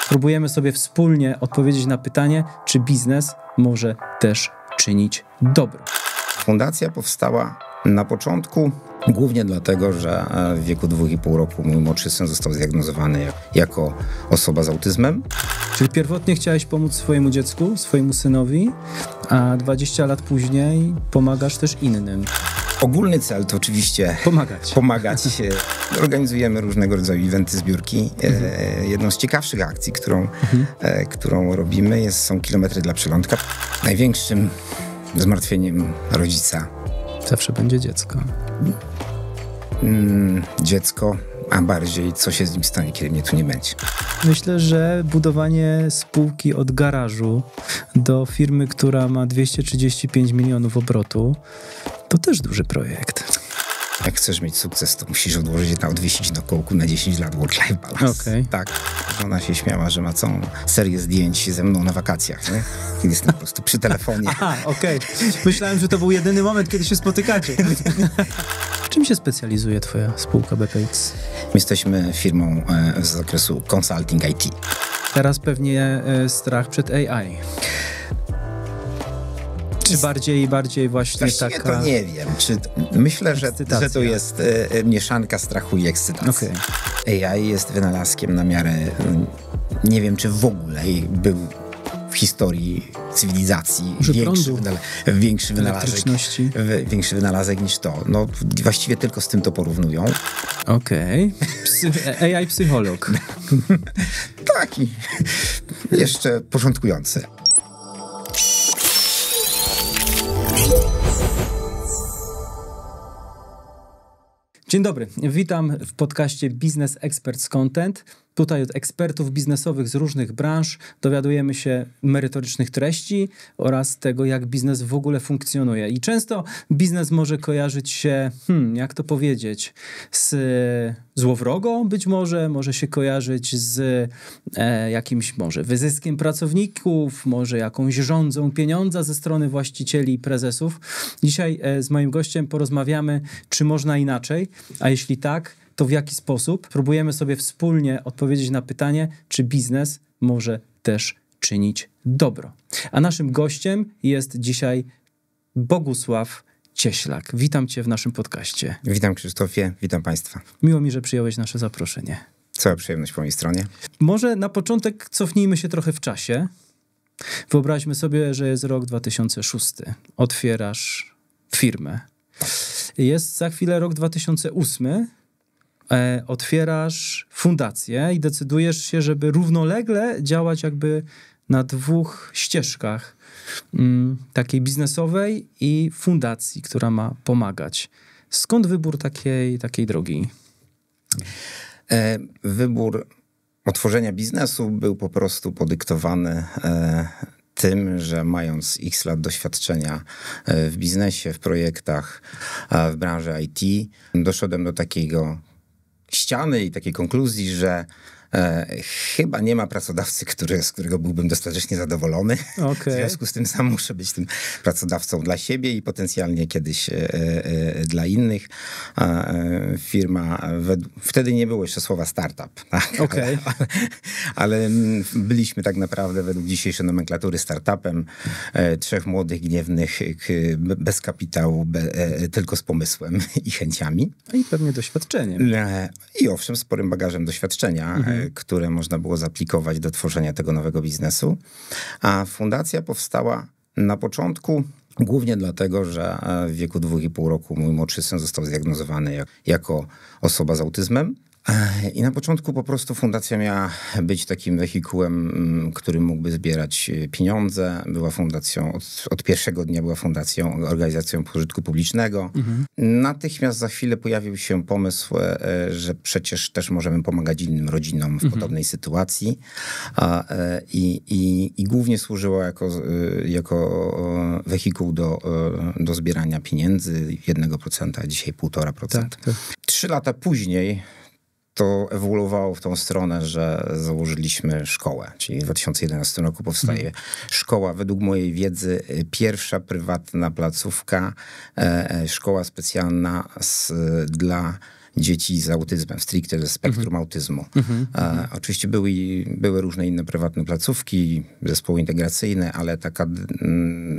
Próbujemy sobie wspólnie odpowiedzieć na pytanie, czy biznes może też czynić dobro. Fundacja powstała na początku głównie dlatego, że w wieku 2,5 roku mój młodszy syn został zdiagnozowany jako osoba z autyzmem. Czyli pierwotnie chciałeś pomóc swojemu dziecku, swojemu synowi, a 20 lat później pomagasz też innym. Ogólny cel to oczywiście pomagać. Organizujemy różnego rodzaju eventy, zbiórki. Jedną z ciekawszych akcji, którą robimy, są kilometry dla przylądka. Największym zmartwieniem rodzica zawsze będzie dziecko. Dziecko, a bardziej co się z nim stanie, kiedy mnie tu nie będzie. Myślę, że budowanie spółki od garażu do firmy, która ma 235 milionów obrotu, to też duży projekt. Jak chcesz mieć sukces, to musisz odwiesić na kołku na 10 lat work-life balance. Okay. Tak. Ona się śmiała, że ma całą serię zdjęć ze mną na wakacjach, nie? Kiedy jestem po prostu przy telefonie. Aha, okej. Myślałem, że to był jedyny moment, kiedy się spotykacie. Czym się specjalizuje twoja spółka BPX? Jesteśmy firmą z zakresu consulting IT. Teraz pewnie strach przed AI. Czy bardziej właśnie właściwie taka... to nie wiem. Myślę, że to jest mieszanka strachu i ekscytacji. Okay. AI jest wynalazkiem na miarę... Nie wiem, czy w ogóle był w historii cywilizacji większy wynalazek niż to. No, właściwie tylko z tym to porównują. Okej. AI psycholog. Taki. Jeszcze początkujący. Dzień dobry, witam w podcaście Business Experts Content. Tutaj od ekspertów biznesowych z różnych branż dowiadujemy się merytorycznych treści oraz tego, jak biznes w ogóle funkcjonuje. I często biznes może kojarzyć się, jak to powiedzieć, z złowrogo być może się kojarzyć z jakimś może wyzyskiem pracowników, może jakąś rządzą pieniądza ze strony właścicieli i prezesów. Dzisiaj z moim gościem porozmawiamy, czy można inaczej, a jeśli tak, to w jaki sposób? Próbujemy sobie wspólnie odpowiedzieć na pytanie, czy biznes może też czynić dobro. A naszym gościem jest dzisiaj Bogusław Cieślak. Witam cię w naszym podcaście. Witam, Krzysztofie, witam państwa. Miło mi, że przyjąłeś nasze zaproszenie. Cała przyjemność po mojej stronie. Może na początek cofnijmy się trochę w czasie. Wyobraźmy sobie, że jest rok 2006. Otwierasz firmę. Jest za chwilę rok 2008. Otwierasz fundację i decydujesz się, żeby równolegle działać jakby na dwóch ścieżkach. Takiej biznesowej i fundacji, która ma pomagać. Skąd wybór takiej drogi? Wybór otworzenia biznesu był po prostu podyktowany tym, że mając x lat doświadczenia w biznesie, w projektach, w branży IT, doszedłem do takiego ściany i takiej konkluzji, że chyba nie ma pracodawcy, z którego byłbym dostatecznie zadowolony. Okay. W związku z tym sam muszę być tym pracodawcą dla siebie i potencjalnie kiedyś dla innych. Firma, wtedy nie było jeszcze słowa startup. Tak? Okay. Ale byliśmy tak naprawdę według dzisiejszej nomenklatury startupem. 3 młodych, gniewnych, bez kapitału, tylko z pomysłem i chęciami. I pewnie doświadczeniem. I owszem, sporym bagażem doświadczenia, które można było zaaplikować do tworzenia tego nowego biznesu. A fundacja powstała na początku głównie dlatego, że w wieku 2,5 roku mój młodszy syn został zdiagnozowany jako osoba z autyzmem. I na początku po prostu fundacja miała być takim wehikułem, który mógłby zbierać pieniądze. Była fundacją, od pierwszego dnia była fundacją, organizacją pożytku publicznego. Natychmiast za chwilę pojawił się pomysł, że przecież też możemy pomagać innym rodzinom w podobnej sytuacji. I głównie służyła jako wehikuł do zbierania pieniędzy 1%, a dzisiaj 1,5%. Tak. 3 lata później to ewoluowało w tą stronę, że założyliśmy szkołę, czyli w 2011 roku powstaje szkoła, według mojej wiedzy pierwsza prywatna placówka, szkoła specjalna dla dzieci z autyzmem, stricte ze spektrum autyzmu. Oczywiście były różne inne prywatne placówki, zespoły integracyjne, ale taka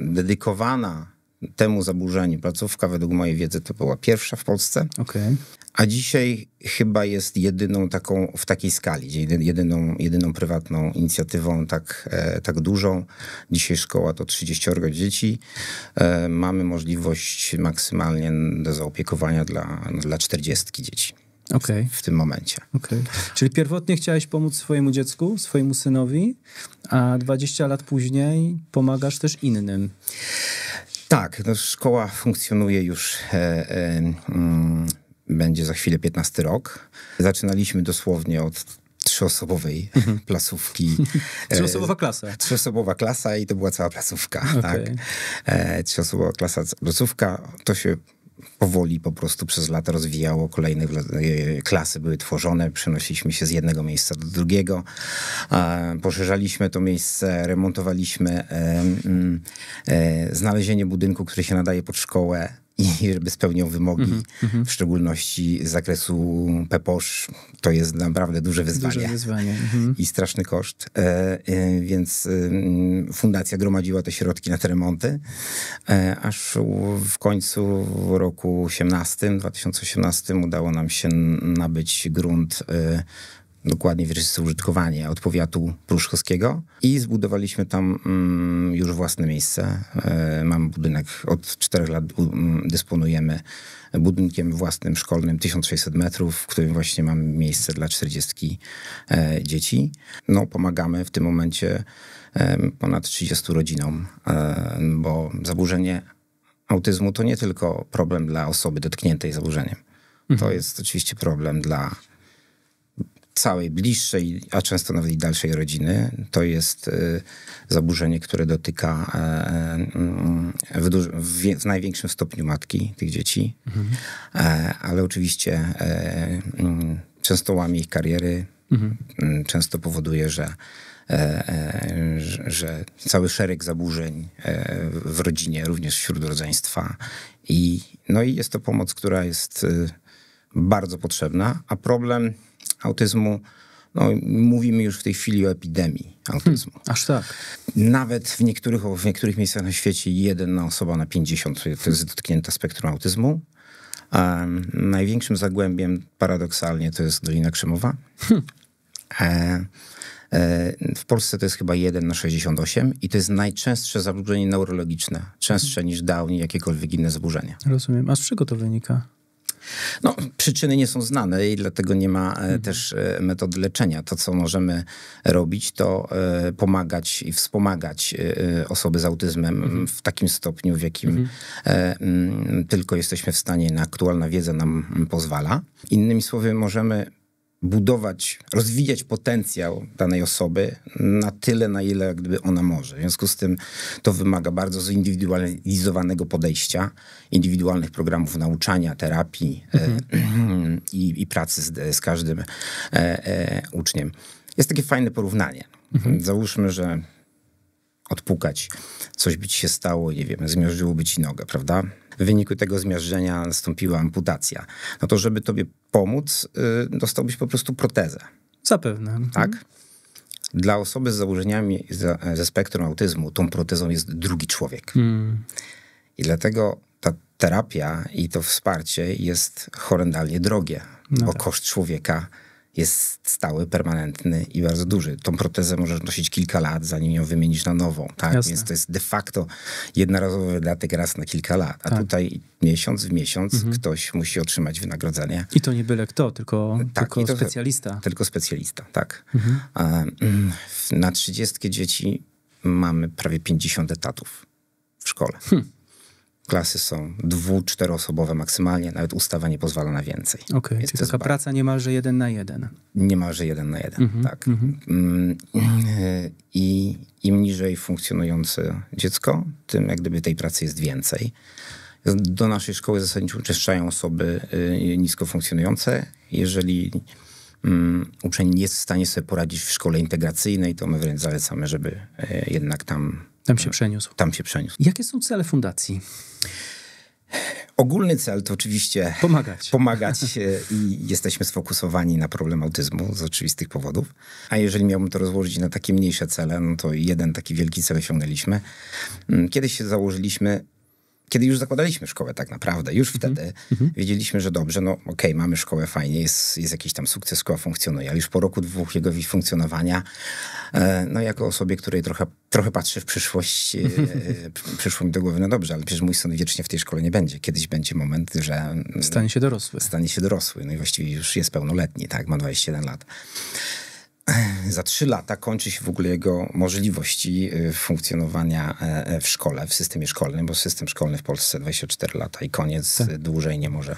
dedykowana temu zaburzeniu placówka, według mojej wiedzy, to była pierwsza w Polsce. Okay. A dzisiaj chyba jest jedyną taką w takiej skali, jedyną prywatną inicjatywą tak dużą. Dzisiaj szkoła to 30 dzieci. Mamy możliwość maksymalnie do zaopiekowania dla 40 dzieci. Okay. W tym momencie. Okay. Czyli pierwotnie chciałeś pomóc swojemu dziecku, swojemu synowi, a 20 lat później pomagasz też innym. Tak, no szkoła funkcjonuje już, będzie za chwilę 15 rok. Zaczynaliśmy dosłownie od 3-osobowej placówki. 3-osobowa klasa. 3-osobowa klasa i to była cała placówka. Okay. Tak. 3-osobowa placówka, to się powoli po prostu przez lata rozwijało. Kolejne klasy były tworzone, przenosiliśmy się z jednego miejsca do drugiego. Poszerzaliśmy to miejsce, remontowaliśmy znalezienie budynku, który się nadaje pod szkołę i żeby spełniał wymogi, w szczególności z zakresu PEPOSZ, to jest naprawdę duże wyzwanie. I straszny koszt. Więc fundacja gromadziła te środki na te remonty, aż w końcu w roku 2018 udało nam się nabyć grunt dokładnie wieczyste użytkowanie od powiatu pruszkowskiego i zbudowaliśmy tam już własne miejsce. Mamy budynek, od 4 lat dysponujemy budynkiem własnym szkolnym 1600 metrów, w którym właśnie mamy miejsce dla 40 dzieci. No, pomagamy w tym momencie ponad 30 rodzinom, bo zaburzenie autyzmu to nie tylko problem dla osoby dotkniętej zaburzeniem. To jest oczywiście problem dla całej bliższej, a często nawet i dalszej rodziny. To jest zaburzenie, które dotyka w największym stopniu matki tych dzieci, ale oczywiście często łamie ich kariery, często powoduje, że cały szereg zaburzeń w rodzinie, również wśród rodzeństwa. I jest to pomoc, która jest bardzo potrzebna, a problem autyzmu, mówimy już w tej chwili o epidemii autyzmu. Aż tak. Nawet w niektórych miejscach na świecie 1 osoba na 50 to jest dotknięta spektrum autyzmu. Największym zagłębiem paradoksalnie to jest Dolina Krzemowa. W Polsce to jest chyba 1 na 68 i to jest najczęstsze zaburzenie neurologiczne. Częstsze niż Down i jakiekolwiek inne zaburzenie. Rozumiem. A z czego to wynika? Przyczyny nie są znane i dlatego nie ma też metody leczenia. To, co możemy robić, to pomagać i wspomagać osoby z autyzmem w takim stopniu, w jakim tylko jesteśmy w stanie, na aktualna wiedza nam pozwala. Innymi słowy, możemy rozwijać potencjał danej osoby na tyle, na ile gdyby ona może. W związku z tym to wymaga bardzo zindywidualizowanego podejścia, indywidualnych programów nauczania, terapii i pracy z każdym uczniem. Jest takie fajne porównanie. Załóżmy, że odpukać, coś by ci się stało, nie wiem, zmiażdżyłoby ci nogę, prawda? W wyniku tego zmiażdżenia nastąpiła amputacja. No to żeby tobie pomóc, dostałbyś po prostu protezę. Zapewne. Tak? Dla osoby z zaburzeniami ze spektrum autyzmu tą protezą jest drugi człowiek. I dlatego ta terapia i to wsparcie jest horrendalnie drogie, bo koszt człowieka jest stały, permanentny i bardzo duży. Tą protezę możesz nosić kilka lat, zanim ją wymienisz na nową. Tak? Więc to jest de facto jednorazowy wydatek raz na kilka lat. A tutaj miesiąc w miesiąc ktoś musi otrzymać wynagrodzenie. I to nie byle kto, tylko specjalista. Tylko specjalista, tak. Na 30 dzieci mamy prawie 50 etatów w szkole. Klasy są 2-4-osobowe maksymalnie, nawet ustawa nie pozwala na więcej. Czyli taka praca niemalże 1 na 1. Niemalże 1 na 1, tak. I im niżej funkcjonujące dziecko, tym jak gdyby tej pracy jest więcej. Do naszej szkoły zasadniczo uczęszczają osoby nisko funkcjonujące. Jeżeli uczeń nie jest w stanie sobie poradzić w szkole integracyjnej, to my wręcz zalecamy, żeby jednak tam się przeniósł. Tam się przeniósł. Jakie są cele fundacji? Ogólny cel to oczywiście pomagać i jesteśmy sfokusowani na problem autyzmu z oczywistych powodów. A jeżeli miałbym to rozłożyć na takie mniejsze cele, no to jeden taki wielki cel osiągnęliśmy. Kiedyś się założyliśmy, kiedy już zakładaliśmy szkołę tak naprawdę, już wtedy wiedzieliśmy, że dobrze, no okej, mamy szkołę, fajnie, jest jakiś tam sukces, szkoła funkcjonuje, ale już po roku, 2 jego funkcjonowania, no jako osobie, której trochę patrzy w przyszłość, przyszło mi do głowy, no dobrze, ale przecież mój syn wiecznie w tej szkole nie będzie. Kiedyś będzie moment, że stanie się dorosły. No i właściwie już jest pełnoletni, tak, ma 21 lat. Za 3 lata kończy się w ogóle jego możliwości funkcjonowania w szkole, w systemie szkolnym, bo system szkolny w Polsce 24 lata i koniec, dłużej nie może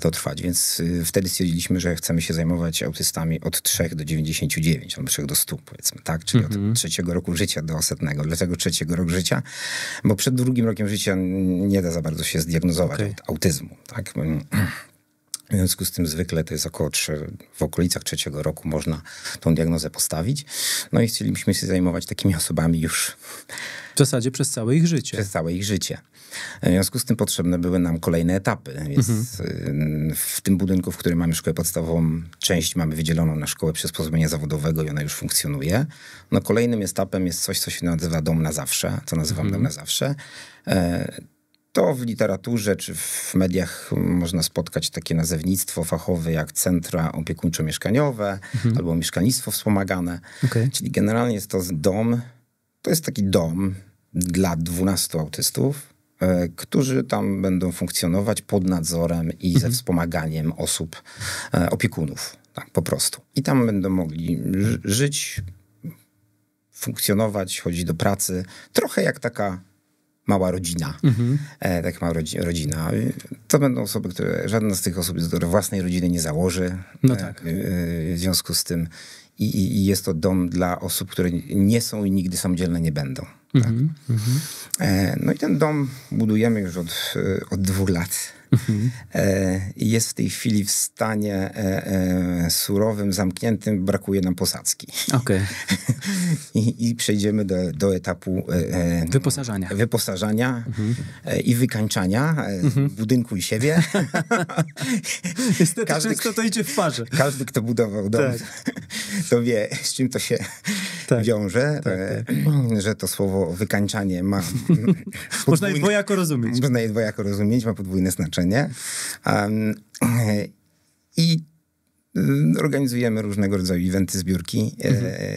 to trwać. Więc wtedy stwierdziliśmy, że chcemy się zajmować autystami od 3 do 99, albo 3 do 100 powiedzmy, tak? Czyli od 3 roku życia do 100. Dlaczego 3 roku życia? Bo przed 2 rokiem życia nie da za bardzo się zdiagnozować autyzmu, tak? W związku z tym zwykle to jest w okolicach 3 roku można tą diagnozę postawić. No i chcielibyśmy się zajmować takimi osobami już w zasadzie przez całe ich życie. Przez całe ich życie. W związku z tym potrzebne były nam kolejne etapy. Więc w tym budynku, w którym mamy szkołę podstawową, część mamy wydzieloną na szkołę przysposоблenia zawodowego i ona już funkcjonuje. No kolejnym etapem jest coś, co się nazywa dom na zawsze. To nazywam dom na zawsze. To w literaturze czy w mediach można spotkać takie nazewnictwo fachowe jak centra opiekuńczo-mieszkaniowe albo mieszkalnictwo wspomagane. Czyli generalnie jest to dom, to jest taki dom dla 12 autystów, którzy tam będą funkcjonować pod nadzorem i ze wspomaganiem osób, opiekunów. Tak, po prostu. I tam będą mogli żyć, funkcjonować, chodzić do pracy. Trochę jak taka mała rodzina. Tak mała rodzina. To będą osoby, żadna z tych osób własnej rodziny nie założy. No tak. W związku z tym i jest to dom dla osób, które nie są i nigdy samodzielne nie będą. Tak? No i ten dom budujemy już od 2 lat. Jest w tej chwili w stanie surowym, zamkniętym, brakuje nam posadzki. I przejdziemy do etapu wyposażania i wykańczania budynku i siebie. Niestety często to idzie w parze. Każdy, kto budował dom, to wie, z czym to się wiąże, że to słowo wykańczanie ma można je dwojako rozumieć. Można je dwojako rozumieć, ma podwójne znaczenie. I organizujemy różnego rodzaju eventy, zbiórki.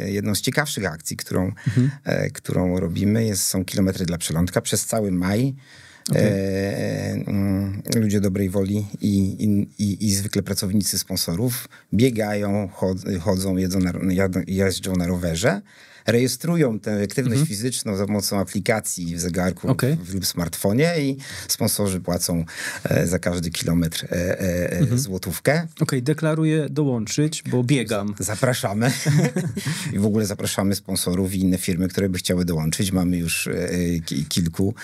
Jedną z ciekawszych akcji, którą robimy, są kilometry dla przylądka przez cały maj. Ludzie dobrej woli i zwykle pracownicy sponsorów biegają, chodzą, jeżdżą na rowerze, rejestrują tę aktywność fizyczną za pomocą aplikacji w zegarku lub smartfonie i sponsorzy płacą za każdy kilometr złotówkę. Deklaruję dołączyć, bo biegam. Zapraszamy. I w ogóle zapraszamy sponsorów i inne firmy, które by chciały dołączyć. Mamy już kilku.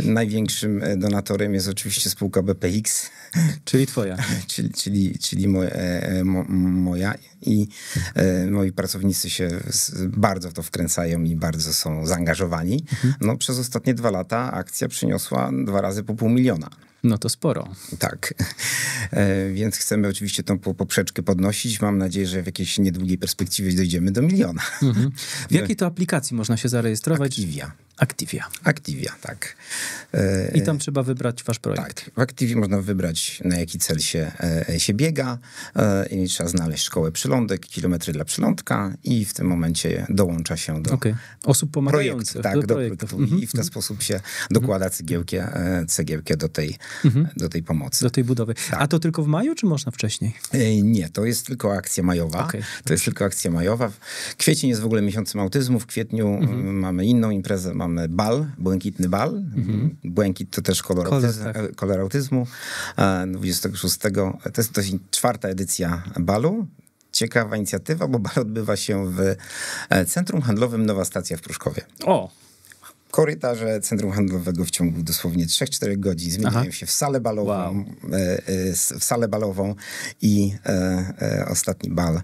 Największym donatorem jest oczywiście spółka BPX. Czyli twoja. czyli moja. I moi pracownicy się bardzo w to wkręcają i bardzo są zaangażowani. No, przez ostatnie 2 lata akcja przyniosła 2 razy po 500 000. No to sporo. Tak. Więc chcemy oczywiście tą poprzeczkę podnosić. Mam nadzieję, że w jakiejś niedługiej perspektywie dojdziemy do 1 000 000. W jakiej to aplikacji można się zarejestrować? Activia, tak. I tam trzeba wybrać wasz projekt. Tak. W Activii można wybrać, na jaki cel się biega. I trzeba znaleźć szkołę przylądek, kilometry dla przylądka i w tym momencie dołącza się do osób pomagających do projektu. I w ten sposób się dokłada cegiełkę do tej pomocy. Do tej budowy. Tak. A to tylko w maju, czy można wcześniej? Nie, to jest tylko akcja majowa. To jest tylko akcja majowa. Kwiecień jest w ogóle miesiącem autyzmu. W kwietniu mamy inną imprezę. Mamy bal, błękitny bal. Błękit to też kolor autyzmu. 26. To jest 4. edycja balu. Ciekawa inicjatywa, bo bal odbywa się w Centrum Handlowym Nowa Stacja w Pruszkowie. Korytarze centrum handlowego w ciągu dosłownie 3-4 godzin zmieniają się w salę balową, i ostatni bal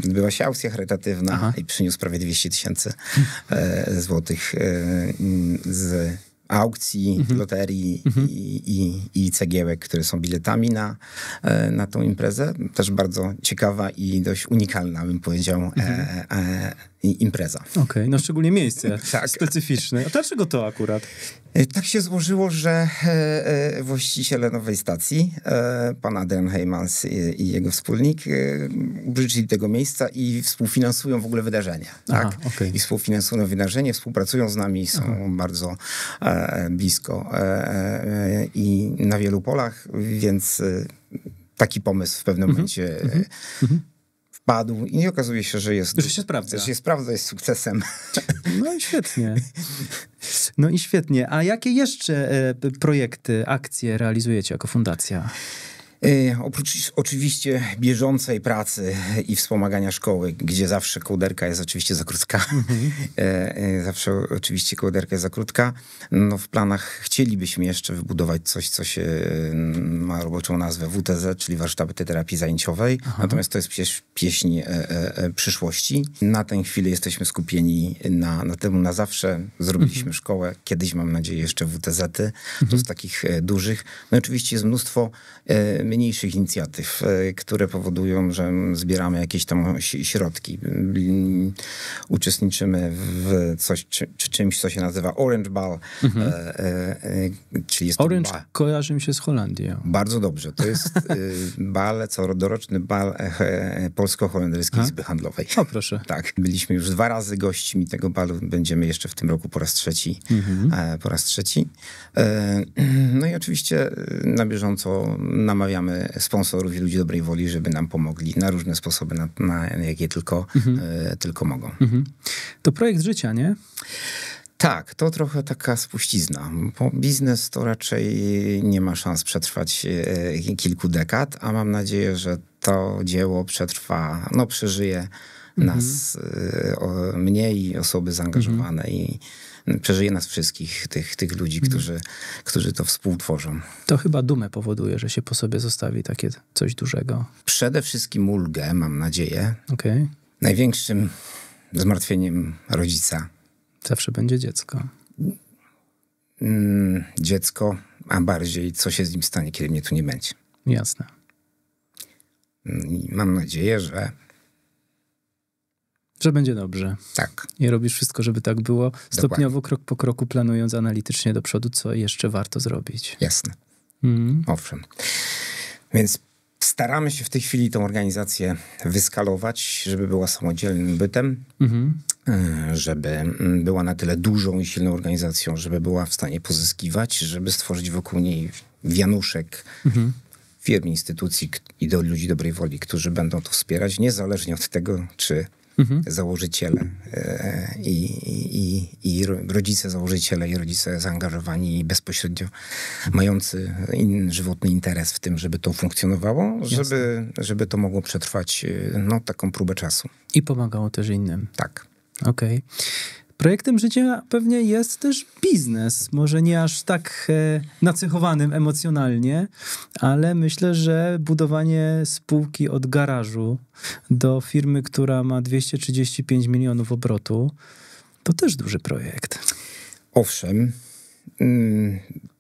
odbyła się aukcja charytatywna i przyniósł prawie 200 000 złotych z aukcji, loterii i cegiełek, które są biletami na tą imprezę. Też bardzo ciekawa i dość unikalna, bym powiedział, impreza. Okej, no szczególnie miejsce Tak. specyficzne. A dlaczego to akurat? Tak się złożyło, że właściciele nowej stacji, pan Adrian Heymans i jego wspólnik, użyczyli tego miejsca i współfinansują w ogóle wydarzenie. Aha, tak? okej. I współfinansują wydarzenie, współpracują z nami, są bardzo blisko i na wielu polach, więc taki pomysł w pewnym momencie wpadł i okazuje się, że jest... Że się sprawdza. Że się sprawdza, jest sukcesem. No i świetnie. No i świetnie. A jakie jeszcze projekty, akcje realizujecie jako fundacja? Oprócz oczywiście bieżącej pracy i wspomagania szkoły, gdzie zawsze kołderka jest oczywiście za krótka. Zawsze oczywiście kołderka jest za krótka. No w planach chcielibyśmy jeszcze wybudować coś, co się ma roboczą nazwę WTZ, czyli warsztaty terapii zajęciowej. Natomiast to jest pieśń przyszłości. Na tę chwilę jesteśmy skupieni na tym na zawsze. Zrobiliśmy szkołę. Kiedyś mam nadzieję jeszcze WTZ-y. To z takich dużych. No i oczywiście jest mnóstwo mniejszych inicjatyw, które powodują, że zbieramy jakieś tam środki. Uczestniczymy w czymś, co się nazywa Orange Ball, czyli jest Orange kojarzy mi się z Holandią. Bardzo dobrze. To jest doroczny bal Polsko-Holenderskiej Izby Handlowej. O, proszę. Tak. Byliśmy już 2 razy gośćmi tego balu. Będziemy jeszcze w tym roku po raz trzeci. No i oczywiście na bieżąco namawiamy sponsorów i ludzi dobrej woli, żeby nam pomogli na różne sposoby, na jakie tylko mogą. To projekt życia, nie? Tak, to trochę taka spuścizna, bo biznes to raczej nie ma szans przetrwać kilku dekad, a mam nadzieję, że to dzieło przetrwa, przeżyje nas, mnie i osoby zaangażowane i przeżyje nas wszystkich, tych ludzi, którzy to współtworzą. To chyba dumę powoduje, że się po sobie zostawi takie coś dużego. Przede wszystkim ulgę, mam nadzieję. Okej. Największym zmartwieniem rodzica. Zawsze będzie dziecko. Dziecko, a bardziej co się z nim stanie, kiedy mnie tu nie będzie. Jasne. I mam nadzieję, że będzie dobrze. Tak. I robisz wszystko, żeby tak było. Stopniowo, krok po kroku, planując analitycznie do przodu, co jeszcze warto zrobić. Jasne. Owszem. Więc staramy się w tej chwili tę organizację wyskalować, żeby była samodzielnym bytem, żeby była na tyle dużą i silną organizacją, żeby była w stanie pozyskiwać, żeby stworzyć wokół niej wianuszek firm, instytucji i ludzi dobrej woli, którzy będą to wspierać, niezależnie od tego, czy założyciele i rodzice założyciele i rodzice zaangażowani i bezpośrednio mający żywotny interes w tym, żeby to funkcjonowało, żeby to mogło przetrwać taką próbę czasu. I pomagało też innym. Tak. Okej. Projektem życia pewnie jest też biznes. Może nie aż tak nacechowanym emocjonalnie, ale myślę, że budowanie spółki od garażu do firmy, która ma 235 milionów obrotu, to też duży projekt. Owszem,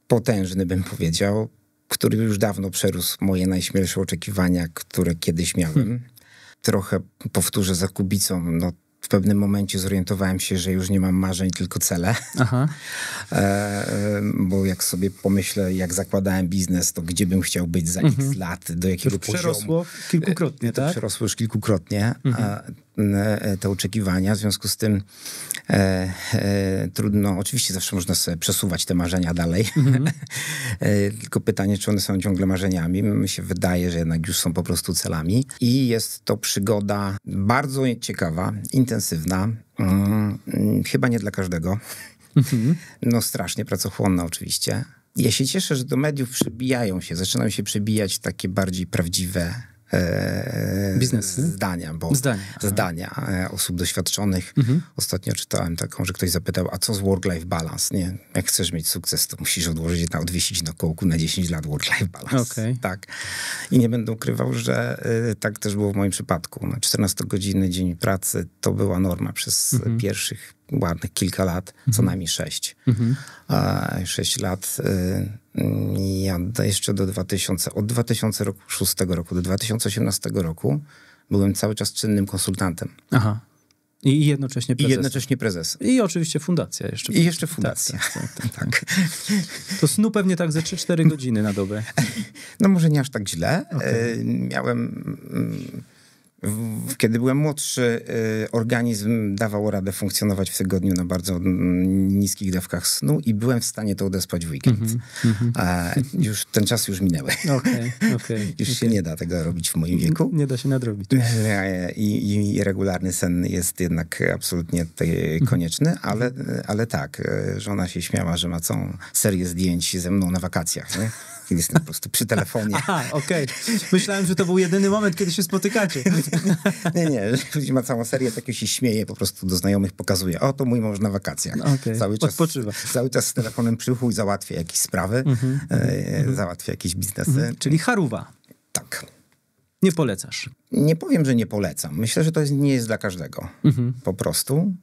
potężny bym powiedział, który już dawno przerósł moje najśmielsze oczekiwania, które kiedyś miałem. Trochę powtórzę za Kubicą, w pewnym momencie zorientowałem się, że już nie mam marzeń, tylko cele. Bo jak sobie pomyślę, jak zakładałem biznes, to gdzie bym chciał być za x lat, do jakiego poziomu. Przerosło kilkukrotnie, tak? Przerosło już kilkukrotnie te oczekiwania. W związku z tym trudno, oczywiście zawsze można sobie przesuwać te marzenia dalej. Tylko pytanie, czy one są ciągle marzeniami. Mi się wydaje, że jednak już są po prostu celami. I jest to przygoda bardzo ciekawa, intensywna. Chyba nie dla każdego. Strasznie pracochłonna oczywiście. Ja się cieszę, że do mediów zaczynają się przebijać takie bardziej prawdziwe biznesy? Zdania osób doświadczonych. Ostatnio czytałem taką, że ktoś zapytał, a co z work-life balance? Nie? Jak chcesz mieć sukces, to musisz odwiesić na kołku na 10 lat work-life balance. Okay. Tak. I nie będę ukrywał, że tak też było w moim przypadku. 14-godzinny dzień pracy to była norma przez pierwszych ładnych kilka lat, co najmniej 6. 6 lat. Ja jeszcze od 2006 roku do 2018 roku byłem cały czas czynnym konsultantem. Aha. I jednocześnie prezes. I jednocześnie prezes. I oczywiście fundacja jeszcze. I jeszcze fundacja. Tak. To snu pewnie tak ze 3-4 godziny na dobę. No może nie aż tak źle. Okay. Miałem... Kiedy byłem młodszy, organizm dawał radę funkcjonować w tygodniu na bardzo niskich dawkach snu i byłem w stanie to odespać w weekend. Już ten czas już minęły. Już się nie da tego robić w moim wieku. Nie da się nadrobić. I regularny sen jest jednak absolutnie konieczny, ale tak, żona się śmiała, że ma całą serię zdjęć ze mną na wakacjach, nie? Kiedy jestem po prostu przy telefonie. Aha, okej. Myślałem, że to był jedyny moment, kiedy się spotykacie. Nie. Ma całą serię, takiego się śmieje, po prostu do znajomych pokazuje. O, to mój mąż na wakacjach. Odpoczywa. Cały czas z telefonem przy uchu i załatwia jakieś sprawy, załatwia jakieś biznesy. Czyli charuwa. Tak. Nie polecasz? Nie powiem, że nie polecam. Myślę, że to nie jest dla każdego. Po prostu.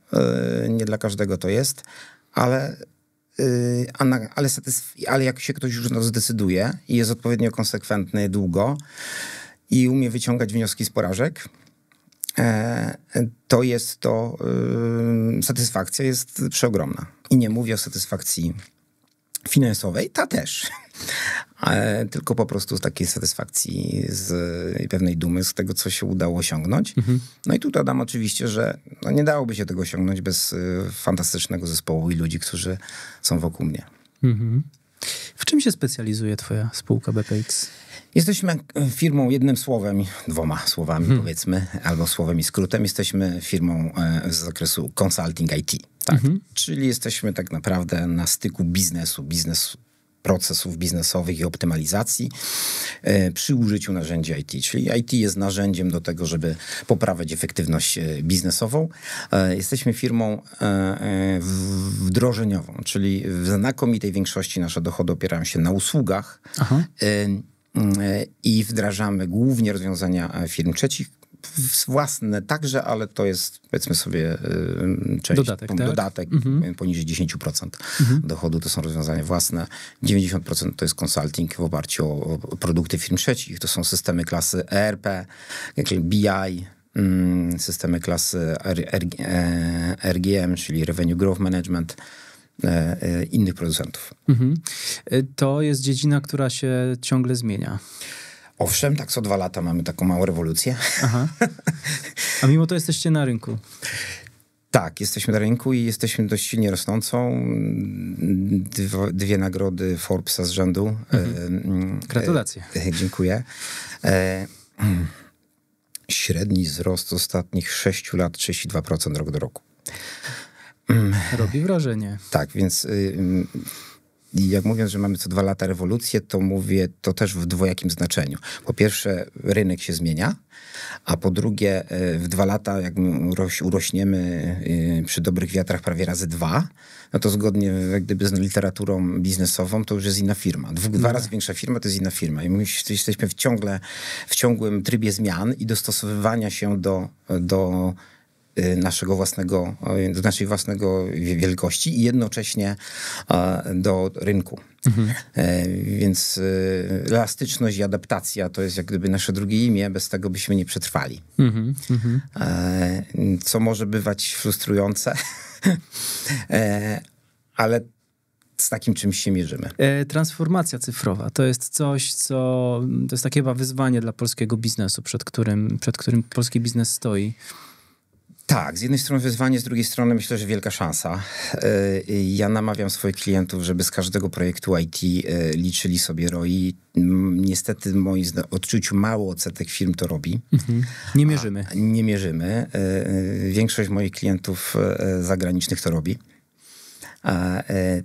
Nie dla każdego to jest, ale jak się ktoś już zdecyduje i jest odpowiednio konsekwentny długo i umie wyciągać wnioski z porażek, to jest to... satysfakcja jest przeogromna. I nie mówię o satysfakcji finansowej, ta też. Tylko po prostu z takiej satysfakcji, z pewnej dumy z tego, co się udało osiągnąć. No i tu dodam oczywiście, że nie dałoby się tego osiągnąć bez fantastycznego zespołu i ludzi, którzy są wokół mnie. W czym się specjalizuje twoja spółka BPX? Jesteśmy firmą jednym słowem, 2 słowami powiedzmy, albo słowem i skrótem. Jesteśmy firmą z zakresu consulting IT. Tak? Czyli jesteśmy tak naprawdę na styku biznesu, procesów biznesowych i optymalizacji przy użyciu narzędzi IT. Czyli IT jest narzędziem do tego, żeby poprawiać efektywność biznesową. Jesteśmy firmą wdrożeniową, w znakomitej większości nasze dochody opierają się na usługach. I wdrażamy głównie rozwiązania firm trzecich, własne także, ale to jest, powiedzmy sobie, część, dodatek poniżej 10% dochodu to są rozwiązania własne. 90% to jest consulting w oparciu o produkty firm trzecich. To są systemy klasy ERP, BI, systemy klasy RGM, czyli Revenue Growth Management, innych producentów. To jest dziedzina, która się ciągle zmienia. Owszem, tak co 2 lata mamy taką małą rewolucję. Aha. A mimo to jesteście na rynku. Tak, jesteśmy na rynku i jesteśmy dość silnie rosnącą. 2 nagrody Forbesa z rzędu. Gratulacje. Dziękuję. Średni wzrost ostatnich 6 lat 32% rok do roku. Robi wrażenie. Tak, więc jak mówiąc, że mamy co 2 lata rewolucję, to mówię to też w dwojakim znaczeniu. Po pierwsze, rynek się zmienia, a po drugie, w 2 lata, jak urośniemy przy dobrych wiatrach prawie razy 2, no to zgodnie jak gdyby z literaturą biznesową, to już jest inna firma. 2 razy większa firma to jest inna firma. I my jesteśmy w ciągłym trybie zmian i dostosowywania się do naszej własnego wielkości i jednocześnie do rynku. Więc elastyczność i adaptacja to jest jak gdyby nasze drugie imię, bez tego byśmy nie przetrwali. Co może być frustrujące, ale z takim czymś się mierzymy. Transformacja cyfrowa to jest coś, to jest takie chyba wyzwanie dla polskiego biznesu, przed którym polski biznes stoi. Tak, z jednej strony wyzwanie, z drugiej strony myślę, że wielka szansa. Ja namawiam swoich klientów, żeby z każdego projektu IT liczyli sobie ROI. Niestety w moim odczuciu mało odsetek firm to robi. Nie mierzymy. Nie mierzymy. Większość moich klientów zagranicznych to robi.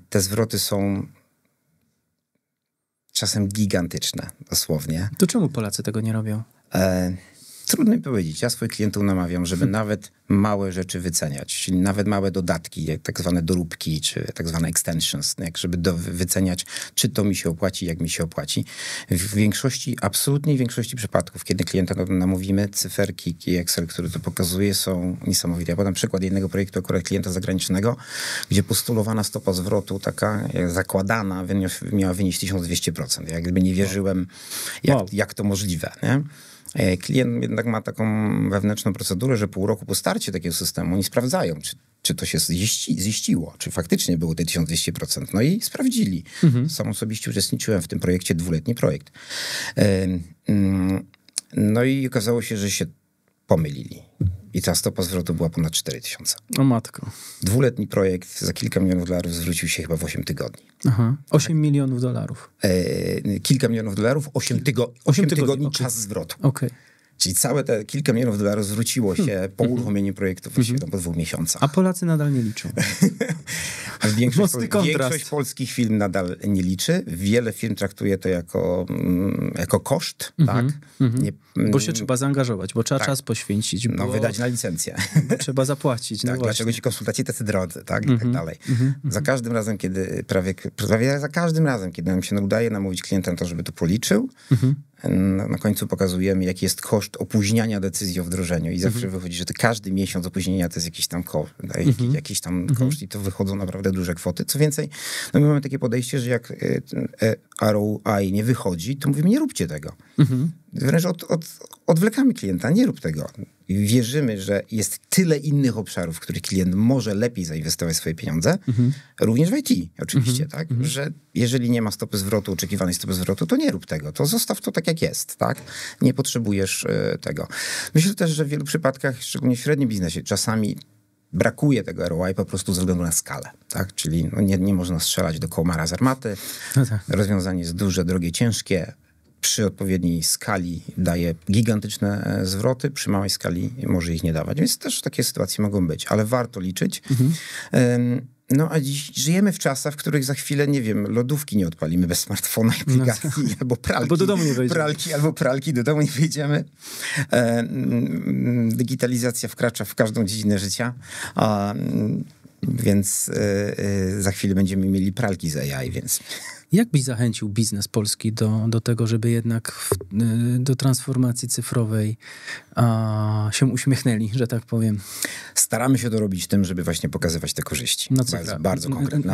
Te zwroty są czasem gigantyczne, dosłownie. To czemu Polacy tego nie robią? Trudno mi powiedzieć. Ja swoich klientów namawiam, żeby nawet małe rzeczy wyceniać, czyli nawet małe dodatki, jak tak zwane doróbki, czy tak zwane extensions, jak żeby wyceniać, czy to mi się opłaci, jak mi się opłaci. W większości, absolutnej większości przypadków, kiedy klienta namówimy, cyferki i Excel, który to pokazuje, są niesamowite. Ja podam przykład jednego projektu akurat klienta zagranicznego, gdzie postulowana stopa zwrotu, taka zakładana, miała wynieść 1200%. Ja jakby nie wierzyłem, jak to możliwe, nie? Klient jednak ma taką wewnętrzną procedurę, że pół roku po starcie takiego systemu oni sprawdzają, czy to się ziściło, czy faktycznie było te 1200%. No i sprawdzili. Sam osobiście uczestniczyłem w tym projekcie, 2-letni projekt. No i okazało się, że się pomylili. I ta stopa zwrotu była ponad 4000. O matko. 2-letni projekt za kilka milionów dolarów zwrócił się chyba w 8 tygodni. Aha. 8 milionów dolarów. Kilka milionów dolarów, 8 tygodni okay. czas zwrotu. Okay. Czyli całe te kilka milionów dolarów zwróciło się po uruchomieniu projektu właściwie po 2 miesiącach. A Polacy nadal nie liczą. A większość polskich firm nadal nie liczy. Wiele firm traktuje to jako koszt, tak? Bo się trzeba zaangażować, bo trzeba czas poświęcić. No, wydać na licencję. Bo trzeba zapłacić. No dlaczego ci konsultaci tacy drodzy, tak? I tak dalej. Za każdym razem, prawie za każdym razem, kiedy nam się udaje namówić klienta na to, żeby to policzył, na końcu pokazujemy, jaki jest koszt opóźniania decyzji o wdrożeniu. I zawsze wychodzi, że każdy miesiąc opóźnienia to jest jakiś tam koszt i to wychodzą naprawdę duże kwoty. Co więcej, no my mamy takie podejście, że jak ROI nie wychodzi, to mówimy, nie róbcie tego. Wręcz odwlekamy klienta, nie rób tego. I wierzymy, że jest tyle innych obszarów, w których klient może lepiej zainwestować swoje pieniądze, również w IT oczywiście, tak? Że jeżeli nie ma stopy zwrotu, oczekiwanej stopy zwrotu, to nie rób tego. To zostaw to tak, jak jest, tak? Nie potrzebujesz tego. Myślę też, że w wielu przypadkach, szczególnie w średnim biznesie, czasami brakuje tego ROI po prostu ze względu na skalę, tak? Czyli nie można strzelać do komara z armaty. No tak. Rozwiązanie jest duże, drogie, ciężkie. Przy odpowiedniej skali daje gigantyczne zwroty, przy małej skali może ich nie dawać. Więc też takie sytuacje mogą być, ale warto liczyć. No a dziś żyjemy w czasach, w których za chwilę, nie wiem, lodówki nie odpalimy bez smartfona, aplikacji, albo pralki. Albo do domu nie wejdziemy. Pralki, do domu nie wyjdziemy. Digitalizacja wkracza w każdą dziedzinę życia. Więc za chwilę będziemy mieli pralki z AI, więc... Jak byś zachęcił biznes polski do tego, żeby jednak do transformacji cyfrowej się uśmiechnęli, że tak powiem? Staramy się to robić tym, żeby właśnie pokazywać te korzyści. Na cyfrach. Bardzo konkretnie.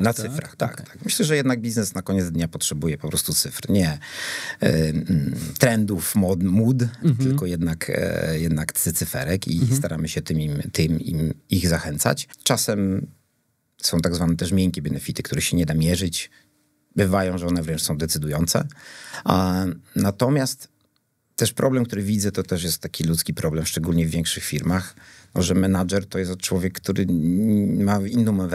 Na cyfrach, tak, okay. tak. Myślę, że jednak biznes na koniec dnia potrzebuje po prostu cyfr. Nie trendów, mód, tylko jednak cyferek i staramy się tym ich zachęcać. Czasem są tak zwane też miękkie benefity, które się nie da mierzyć. Bywają, że one wręcz są decydujące. Natomiast też problem, który widzę, to też jest taki ludzki problem, szczególnie w większych firmach, że menadżer to jest człowiek, który ma inną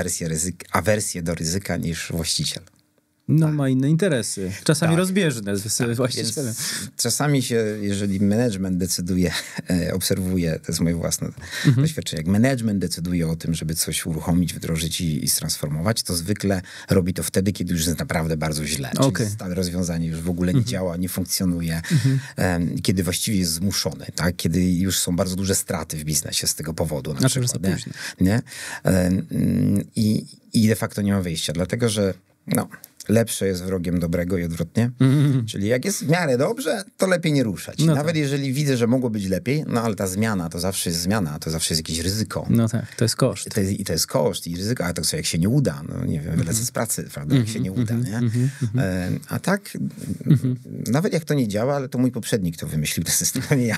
awersję do ryzyka niż właściciel. No, ma inne interesy. Czasami rozbieżne z właścicielem. Czasami się, jeżeli management decyduje, obserwuję, to jest moje własne doświadczenie, jak management decyduje o tym, żeby coś uruchomić, wdrożyć i transformować, to zwykle robi to wtedy, kiedy już jest naprawdę bardzo źle. Czyli stałe rozwiązanie już w ogóle nie działa, nie funkcjonuje, kiedy właściwie jest zmuszony, tak? Kiedy już są bardzo duże straty w biznesie z tego powodu. Na przykład, nie? I de facto nie ma wyjścia, dlatego że lepsze jest wrogiem dobrego i odwrotnie. Czyli jak jest w miarę dobrze, to lepiej nie ruszać. Nawet jeżeli widzę, że mogło być lepiej, ale ta zmiana to zawsze jest zmiana, to zawsze jest jakieś ryzyko. No tak, to jest koszt. To jest koszt i ryzyko, a to co, jak się nie uda, nie wiem, wylecę z pracy, prawda, jak się nie uda, nie? A tak, nawet jak to nie działa, ale to mój poprzednik to wymyślił ten system, a nie ja.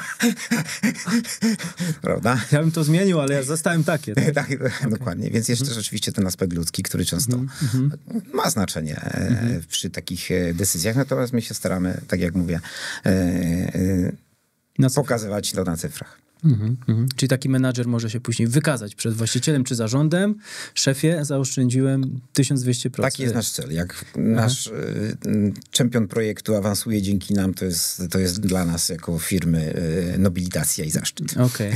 Prawda? Ja bym to zmienił, ale ja zostałem takie. Tak, dokładnie. Więc jest też oczywiście ten aspekt ludzki, który często ma znaczenie przy takich decyzjach. Natomiast my się staramy, tak jak mówię, pokazywać to na cyfrach. Czyli taki menadżer może się później wykazać przed właścicielem czy zarządem. Szefie, zaoszczędziłem 1200%. Taki jest nasz cel. Jak nasz czempion projektu awansuje dzięki nam, to jest dla nas jako firmy nobilitacja i zaszczyt. Okej.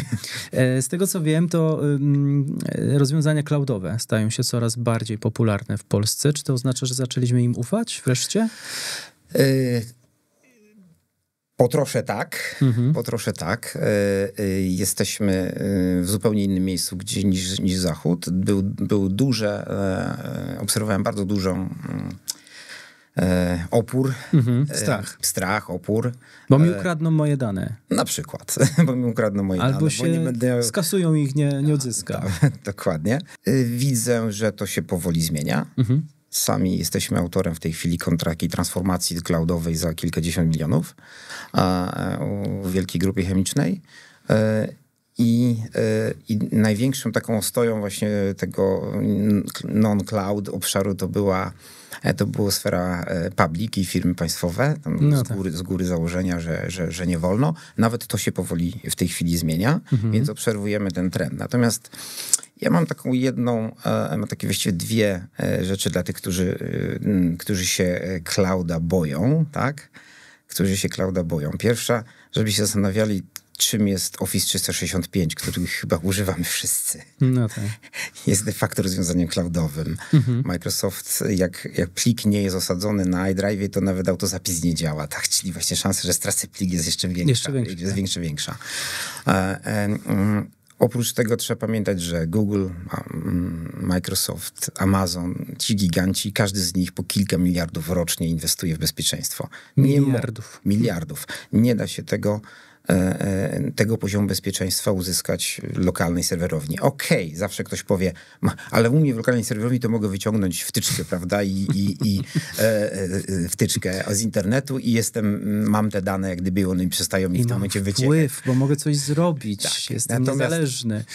Z tego co wiem, to rozwiązania cloudowe stają się coraz bardziej popularne w Polsce. Czy to oznacza, że zaczęliśmy im ufać wreszcie? Po trosze tak. Jesteśmy w zupełnie innym miejscu niż Zachód. Był obserwowałem bardzo dużą opór. Strach, opór. Bo mi ukradną moje dane. Na przykład, bo mi ukradną moje dane. Albo się skasują i ich nie odzyska. Dokładnie. Widzę, że to się powoli zmienia. Sami jesteśmy autorem w tej chwili takiej transformacji cloudowej za kilkadziesiąt milionów u wielkiej grupie chemicznej. I największą taką ostoją właśnie tego non-cloud obszaru to była sfera public i firmy państwowe. Tam z góry założenia, że nie wolno. Nawet to się powoli w tej chwili zmienia, więc obserwujemy ten trend. Natomiast ja mam taką mam takie właściwie dwie rzeczy dla tych, którzy się clouda boją, tak? Którzy się clouda boją. Pierwsza, żeby się zastanawiali, czym jest Office 365, których chyba używamy wszyscy. No tak. Jest de facto rozwiązaniem cloudowym. Microsoft, jak plik nie jest osadzony na iDrive, to nawet autozapis nie działa, tak? Czyli właśnie szansa, że stracę plik jest jeszcze większa. Oprócz tego trzeba pamiętać, że Google, Microsoft, Amazon, ci giganci, każdy z nich po kilka miliardów rocznie inwestuje w bezpieczeństwo. Miliardów. Nie da się tego poziomu bezpieczeństwa uzyskać w lokalnej serwerowni. Okej, zawsze ktoś powie, ale u mnie w lokalnej serwerowni to mogę wyciągnąć wtyczkę, prawda, i wtyczkę z internetu i mam te dane, jak gdyby one przestają mi w tym momencie wyciekać. Wpływ, bo mogę coś zrobić, tak, jestem niezależny.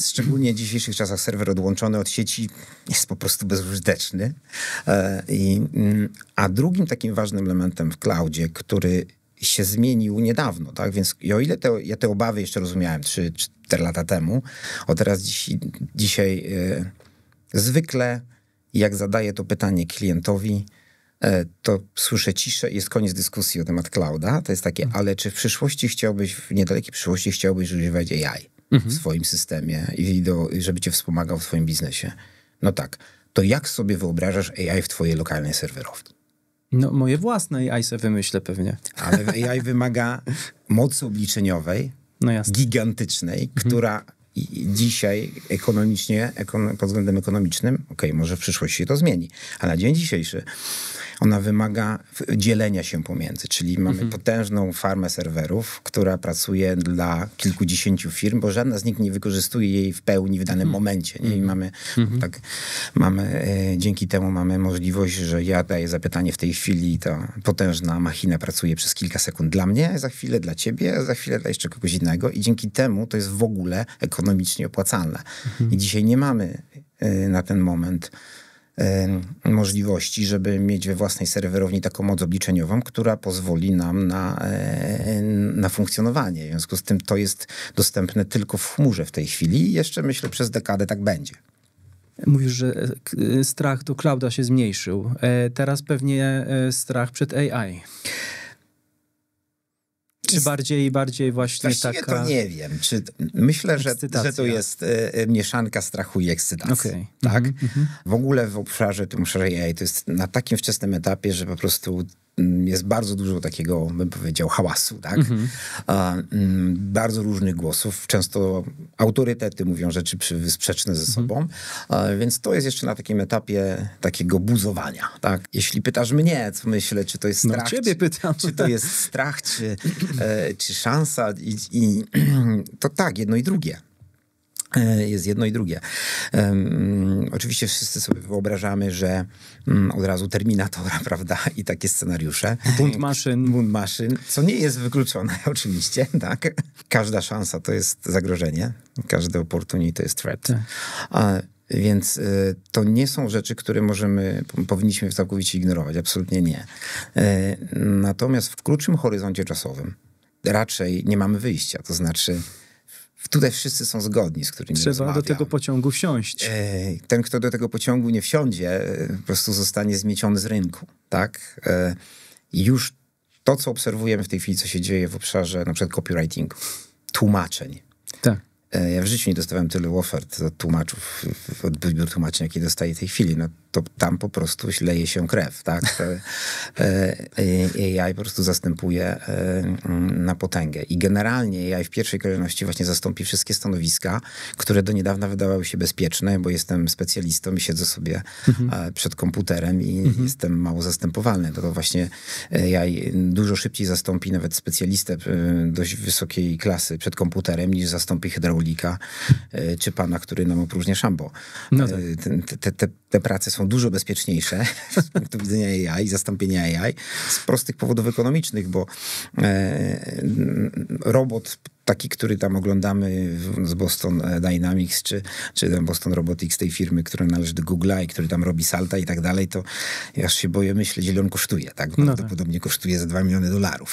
Szczególnie w dzisiejszych czasach serwer odłączony od sieci jest po prostu bezużyteczny. A drugim takim ważnym elementem w cloudzie, który się zmienił niedawno, tak? Więc o ile ja te obawy jeszcze rozumiałem 3-4 lata temu, teraz dzisiaj zwykle jak zadaję to pytanie klientowi, to słyszę ciszę i jest koniec dyskusji o temat clouda. To jest takie, ale czy w niedalekiej przyszłości chciałbyś używać AI w swoim systemie i żeby cię wspomagał w swoim biznesie? No tak. To jak sobie wyobrażasz AI w twojej lokalnej serwerowni? No, moje własne AI sobie wymyślę pewnie. Ale AI wymaga mocy obliczeniowej, gigantycznej, która dzisiaj ekonomicznie, pod względem ekonomicznym, może w przyszłości się to zmieni, ale na dzień dzisiejszy ona wymaga dzielenia się pomiędzy, czyli mamy potężną farmę serwerów, która pracuje dla kilkudziesięciu firm, bo żadna z nich nie wykorzystuje jej w pełni w danym momencie. Nie? I dzięki temu mamy możliwość, że ja daję zapytanie w tej chwili, ta potężna machina pracuje przez kilka sekund dla mnie, za chwilę dla ciebie, a za chwilę dla jeszcze kogoś innego i dzięki temu to jest w ogóle ekonomicznie opłacalne. I dzisiaj nie mamy na ten moment możliwości, żeby mieć we własnej serwerowni taką moc obliczeniową, która pozwoli nam na funkcjonowanie. W związku z tym to jest dostępne tylko w chmurze w tej chwili i jeszcze myślę przez dekadę tak będzie. Mówisz, że strach do clouda się zmniejszył. Teraz pewnie strach przed AI. Czy bardziej właśnie właściwie taka... to nie wiem. Myślę, że to jest mieszanka strachu i ekscytacji. Tak? W ogóle w tym obszarze AI to jest na takim wczesnym etapie, że po prostu jest bardzo dużo takiego, bym powiedział, hałasu. Tak? Bardzo różnych głosów. Często autorytety mówią rzeczy sprzeczne ze sobą. Więc to jest jeszcze na takim etapie takiego buzowania. Tak? Jeśli pytasz mnie, co myślę, czy to jest strach, ciebie pytam. Czy to jest strach, czy szansa, to tak, jedno i drugie. Jest jedno i drugie. Oczywiście wszyscy sobie wyobrażamy, że od razu Terminatora, prawda, i takie scenariusze. Bunt maszyn, co nie jest wykluczone oczywiście, tak. Każda szansa to jest zagrożenie, każdy opportunity to jest threat. Tak. Więc to nie są rzeczy, które powinniśmy całkowicie ignorować, absolutnie nie. Natomiast w krótszym horyzoncie czasowym raczej nie mamy wyjścia, to znaczy tutaj wszyscy są zgodni, z którymi rozmawiam. Trzeba do tego pociągu wsiąść. Ten, kto do tego pociągu nie wsiądzie, po prostu zostanie zmieciony z rynku. Tak? I już to, co obserwujemy w tej chwili, co się dzieje w obszarze na przykład copywritingu, tłumaczeń. Tak. Ja w życiu nie dostałem tylu ofert od tłumaczów, od wyboru tłumaczeń, jakie dostaję w tej chwili. No, to tam po prostu leje się krew, tak? AI po prostu zastępuje na potęgę. I generalnie AI w pierwszej kolejności właśnie zastąpi wszystkie stanowiska, które do niedawna wydawały się bezpieczne, bo jestem specjalistą i siedzę sobie przed komputerem i jestem mało zastępowalny. To właśnie AI dużo szybciej zastąpi nawet specjalistę dość wysokiej klasy przed komputerem, niż zastąpi hydraulika czy pana, który nam opróżnia szambo. No tak. Te prace są dużo bezpieczniejsze z punktu widzenia AI, zastąpienia AI z prostych powodów ekonomicznych, bo robot taki, który tam oglądamy z Boston Dynamics, czy tam Boston Robotics, tej firmy, która należy do Google'a i który tam robi salta i tak dalej, to ja aż się boję myśleć, ile on kosztuje, tak? Prawdopodobnie kosztuje za $2 miliony,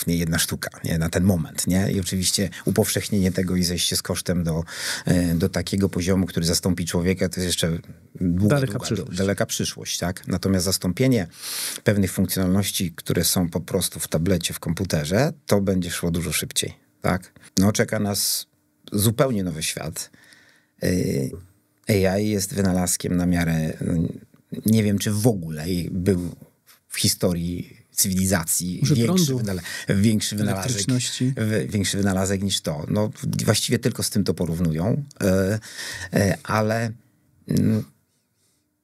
nie jedna sztuka, nie? Na ten moment, nie? I oczywiście upowszechnienie tego i zejście z kosztem do takiego poziomu, który zastąpi człowieka, to jest jeszcze daleka przyszłość, tak? Natomiast zastąpienie pewnych funkcjonalności, które są po prostu w tablecie, w komputerze, to będzie szło dużo szybciej. Tak? No, czeka nas zupełnie nowy świat. AI jest wynalazkiem na miarę, nie wiem, czy ogóle był w historii cywilizacji większy wynalazek niż to. No, właściwie tylko z tym to porównują, ale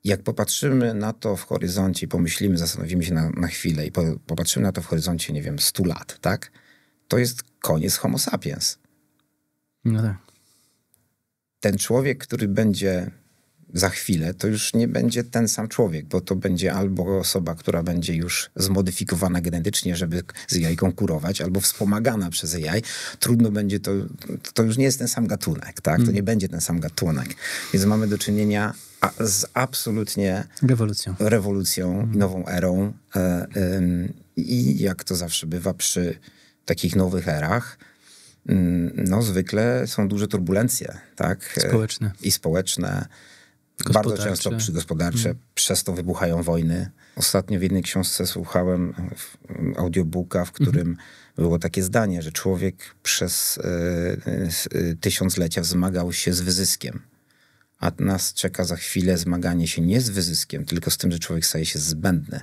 jak popatrzymy na to w horyzoncie i pomyślimy, zastanowimy się na chwilę i popatrzymy na to w horyzoncie, nie wiem, 100 lat, tak? To jest koniec Homo sapiens. No tak. Ten człowiek, który będzie za chwilę, to już nie będzie ten sam człowiek, bo to będzie albo osoba, która będzie już zmodyfikowana genetycznie, żeby z AI konkurować, albo wspomagana przez AI. Trudno będzie to już nie jest ten sam gatunek, tak? To nie będzie ten sam gatunek. Więc mamy do czynienia z absolutnie rewolucją i nową erą. I jak to zawsze bywa przy takich nowych erach, no zwykle są duże turbulencje, tak? Społeczne. Bardzo często gospodarcze. Przez to wybuchają wojny. Ostatnio w jednej książce słuchałem audiobooka, w którym było takie zdanie, że człowiek przez tysiąclecia zmagał się z wyzyskiem. A nas czeka za chwilę zmaganie się nie z wyzyskiem, tylko z tym, że człowiek staje się zbędny.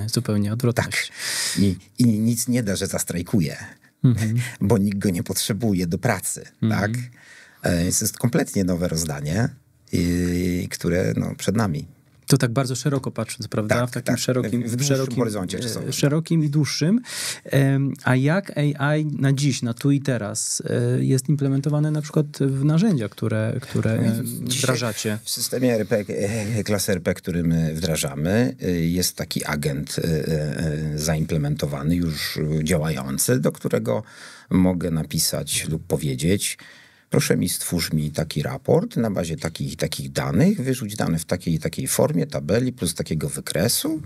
Zupełnie odwrotność. Tak. I nic nie da, że zastrajkuje, bo nikt go nie potrzebuje do pracy. Tak? Więc to jest kompletnie nowe rozdanie, które przed nami. To tak bardzo szeroko patrząc, prawda? Tak, w takim szerokim horyzoncie czasowym. Szerokim i dłuższym. A jak AI na dziś, na tu i teraz jest implementowane na przykład w narzędzia, które wdrażacie? W systemie RP, klasy RP, który my wdrażamy, jest taki agent zaimplementowany, już działający, do którego mogę napisać lub powiedzieć: proszę stwórz mi taki raport na bazie takich danych, wyrzuć dane w takiej i takiej formie, tabeli, plus takiego wykresu.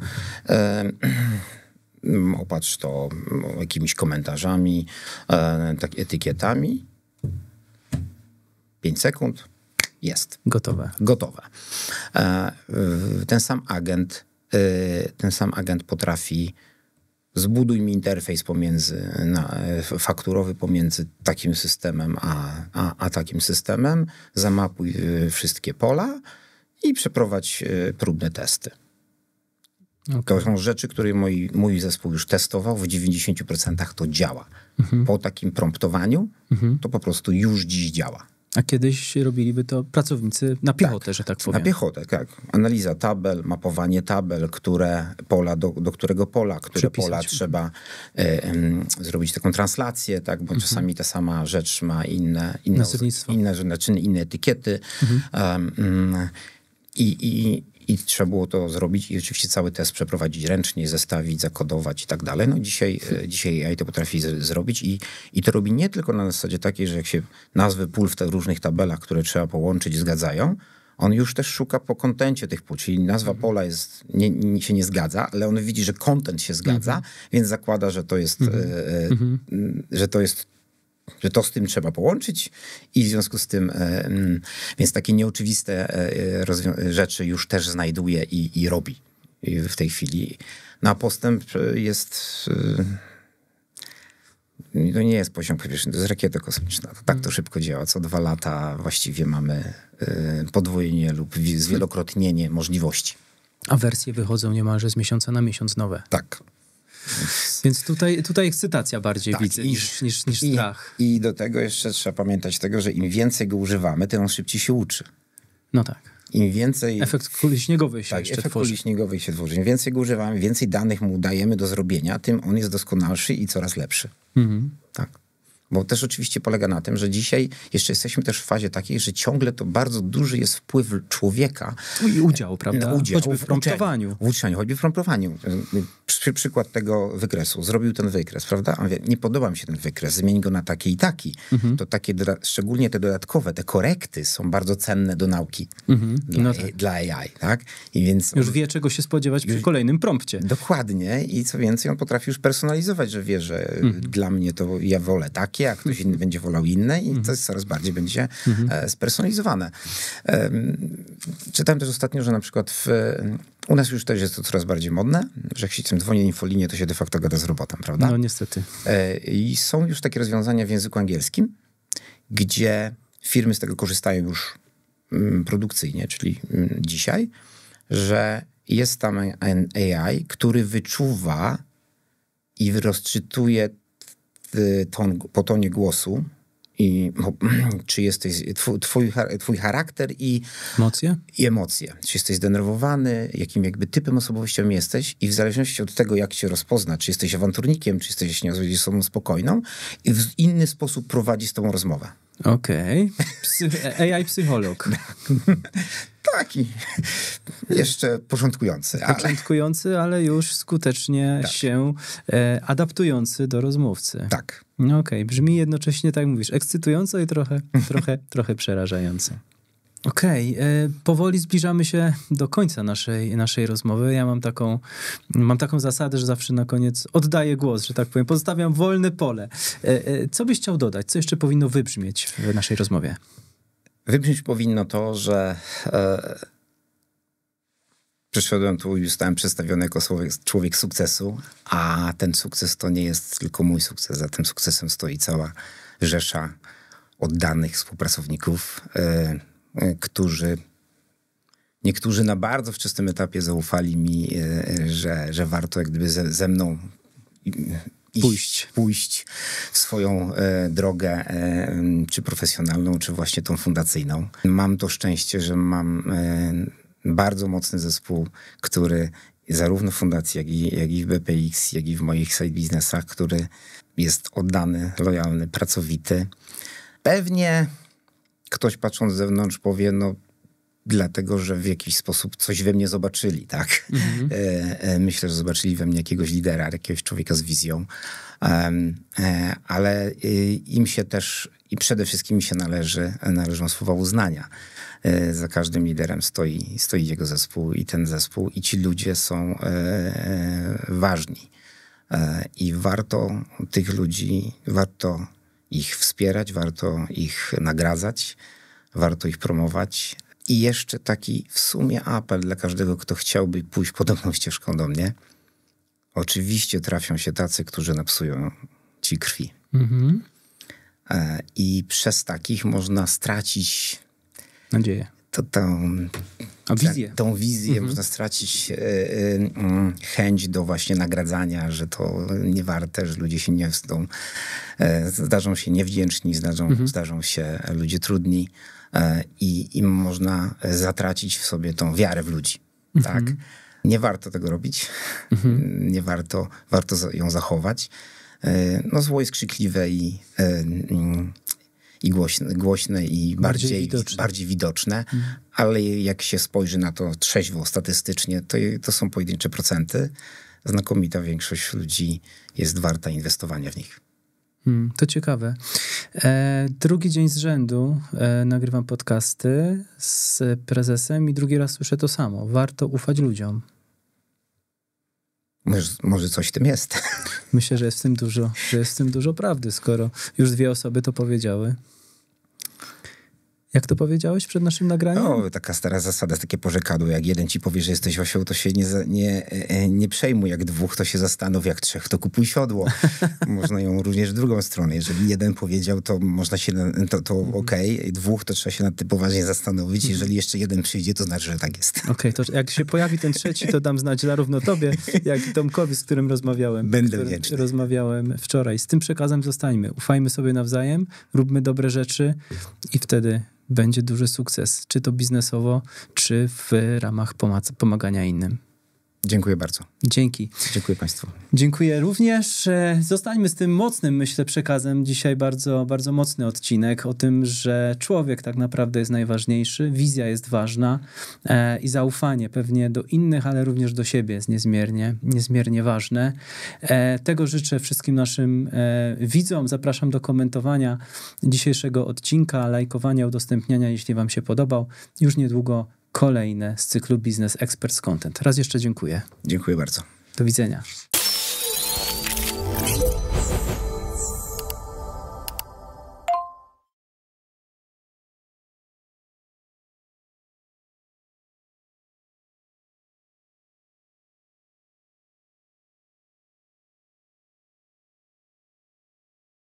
Opatrz to jakimiś komentarzami, etykietami. 5 sekund. Jest. Gotowe. Ten sam agent potrafi: zbuduj mi interfejs fakturowy pomiędzy takim systemem a takim systemem, zamapuj wszystkie pola i przeprowadź próbne testy. Okay. To są rzeczy, które mój zespół już testował, w 90% to działa. Po takim promptowaniu to po prostu już dziś działa. A kiedyś robiliby to pracownicy na piechotę, że tak powiem. Na piechotę, tak. Analiza tabel, mapowanie tabel, które pola, do którego pola, które pola trzeba zrobić taką translację, tak, bo czasami ta sama rzecz ma inne etykiety. I trzeba było to zrobić i oczywiście cały test przeprowadzić ręcznie, zestawić, zakodować i tak dalej. No dzisiaj AI to potrafi zrobić i to robi nie tylko na zasadzie takiej, że jak się nazwy pól w tych różnych tabelach, które trzeba połączyć, zgadzają, on już też szuka po kontencie tych pól, czyli nazwa pola się nie zgadza, ale on widzi, że kontent się zgadza, więc zakłada, że to jest że to z tym trzeba połączyć i w związku z tym, więc takie nieoczywiste rzeczy już też znajduje i robi w tej chwili. No a postęp jest To nie jest poziom powierzchni, to jest rakieta kosmiczna. To tak to szybko działa. Co 2 lata właściwie mamy podwojenie lub zwielokrotnienie możliwości. A wersje wychodzą niemalże z miesiąca na miesiąc nowe. Tak. Więc tutaj ekscytacja bardziej widzę niż strach. I do tego jeszcze trzeba pamiętać tego, że im więcej go używamy, tym on szybciej się uczy. No tak. Im więcej... Efekt kuli śniegowej się jeszcze efekt tworzy. kuli śniegowej się tworzy. Im więcej go używamy, więcej danych mu dajemy do zrobienia, tym on jest doskonalszy i coraz lepszy. Tak. Bo też oczywiście polega na tym, że dzisiaj jeszcze jesteśmy też w fazie takiej, że ciągle to bardzo duży jest wpływ człowieka. I udział, prawda? Choćby w promptowaniu. W uczeniu, choćby w promptowaniu. Przykład tego wykresu. Zrobił ten wykres, prawda? A mówię, nie podoba mi się ten wykres, zmień go na taki i taki. To takie, szczególnie te dodatkowe, te korekty są bardzo cenne do nauki dla AI, tak? I więc już wie, czego się spodziewać przy kolejnym prompcie. Dokładnie. I co więcej, on potrafi już personalizować, że wie, że dla mnie to ja wolę takie, a ktoś inny będzie wolał inne i to coraz bardziej będzie spersonalizowane. Czytałem też ostatnio, że na przykład u nas już też jest to coraz bardziej modne, że jak się tam dzwoni infolinię, to się de facto gada z robotem, prawda? No niestety. I są już takie rozwiązania w języku angielskim, gdzie firmy z tego korzystają już produkcyjnie, czyli dzisiaj, że jest tam AI, który wyczuwa i rozczytuje po tonie głosu i czy jesteś twój charakter i emocje. Czy jesteś zdenerwowany, jakim jakby typem osobowością jesteś i w zależności od tego, jak cię rozpozna, czy jesteś awanturnikiem, czy jesteś osobą spokojną i w inny sposób prowadzi z tobą rozmowę. Okej. AI psycholog. Taki jeszcze początkujący. Początkujący, ale już skutecznie się adaptujący do rozmówcy. Tak. No okej. Brzmi jednocześnie, tak jak mówisz, ekscytująco i trochę przerażająco. Okej. Powoli zbliżamy się do końca naszej rozmowy. Ja mam taką zasadę, że zawsze na koniec oddaję głos, że tak powiem. Pozostawiam wolne pole. Co byś chciał dodać? Co jeszcze powinno wybrzmieć w naszej rozmowie? Wybrzmieć powinno to, że przyszedłem tu i zostałem przedstawiony jako człowiek sukcesu, a ten sukces to nie jest tylko mój sukces. Za tym sukcesem stoi cała rzesza oddanych współpracowników, niektórzy na bardzo wczesnym etapie zaufali mi, że warto jak gdyby ze mną pójść w swoją drogę, czy profesjonalną, czy właśnie tą fundacyjną. Mam to szczęście, że mam bardzo mocny zespół, który zarówno w fundacji, jak i w BPX, jak i w moich side biznesach, który jest oddany, lojalny, pracowity. Pewnie ktoś patrząc z zewnątrz powie, no dlatego, że w jakiś sposób coś we mnie zobaczyli, tak? Myślę, że zobaczyli we mnie jakiegoś lidera, jakiegoś człowieka z wizją, ale im się też i przede wszystkim mi się należą słowa uznania. Za każdym liderem stoi jego zespół i ten zespół i ci ludzie są ważni. I warto tych ludzi, warto ich wspierać, warto ich nagradzać, warto ich promować. I jeszcze taki w sumie apel dla każdego, kto chciałby pójść podobną ścieżką do mnie. Oczywiście trafią się tacy, którzy napsują ci krwi. I przez takich można stracić nadzieję. Tą wizję można stracić chęć do właśnie nagradzania, że to nie warte, że ludzie się nie wstydzą. Zdarzą się niewdzięczni, zdarzą się ludzie trudni i można zatracić w sobie tą wiarę w ludzi. Tak? Nie warto tego robić. Nie warto ją zachować. No zło jest krzykliwe i głośne i bardziej widoczne, ale jak się spojrzy na to trzeźwo, statystycznie, to są pojedyncze procenty. Znakomita większość ludzi jest warta inwestowania w nich. To ciekawe. Drugi dzień z rzędu nagrywam podcasty z prezesem i drugi raz słyszę to samo. Warto ufać ludziom. Może coś w tym jest. Myślę, że jest w tym dużo prawdy, skoro już 2 osoby to powiedziały. Jak to powiedziałeś przed naszym nagraniem? No, taka stara zasada, takie porzekadło. Jak jeden ci powie, że jesteś osioł, to się nie przejmuj. Jak dwóch, to się zastanów. Jak trzech, to kupuj siodło. Można ją również w drugą stronę. Jeżeli jeden powiedział, to można się, to okej. Dwóch, to trzeba się nad tym poważnie zastanowić. Jeżeli jeszcze jeden przyjdzie, to znaczy, że tak jest. Okej, to jak się pojawi ten trzeci, to dam znać zarówno tobie, jak i Tomkowi, z którym rozmawiałem. Będę wdzięczny. Rozmawiałem wczoraj. Z tym przekazem zostańmy. Ufajmy sobie nawzajem, róbmy dobre rzeczy i wtedy będzie duży sukces, czy to biznesowo, czy w ramach pomagania innym. Dziękuję bardzo. Dzięki. Dziękuję Państwu. Dziękuję również. Zostańmy z tym mocnym, myślę, przekazem. Dzisiaj bardzo, bardzo mocny odcinek o tym, że człowiek tak naprawdę jest najważniejszy, wizja jest ważna i zaufanie pewnie do innych, ale również do siebie jest niezmiernie ważne. Tego życzę wszystkim naszym widzom. Zapraszam do komentowania dzisiejszego odcinka, lajkowania, udostępniania, jeśli wam się podobał. Już niedługo kolejne z cyklu Business Experts Content. Raz jeszcze dziękuję. Dziękuję bardzo. Do widzenia.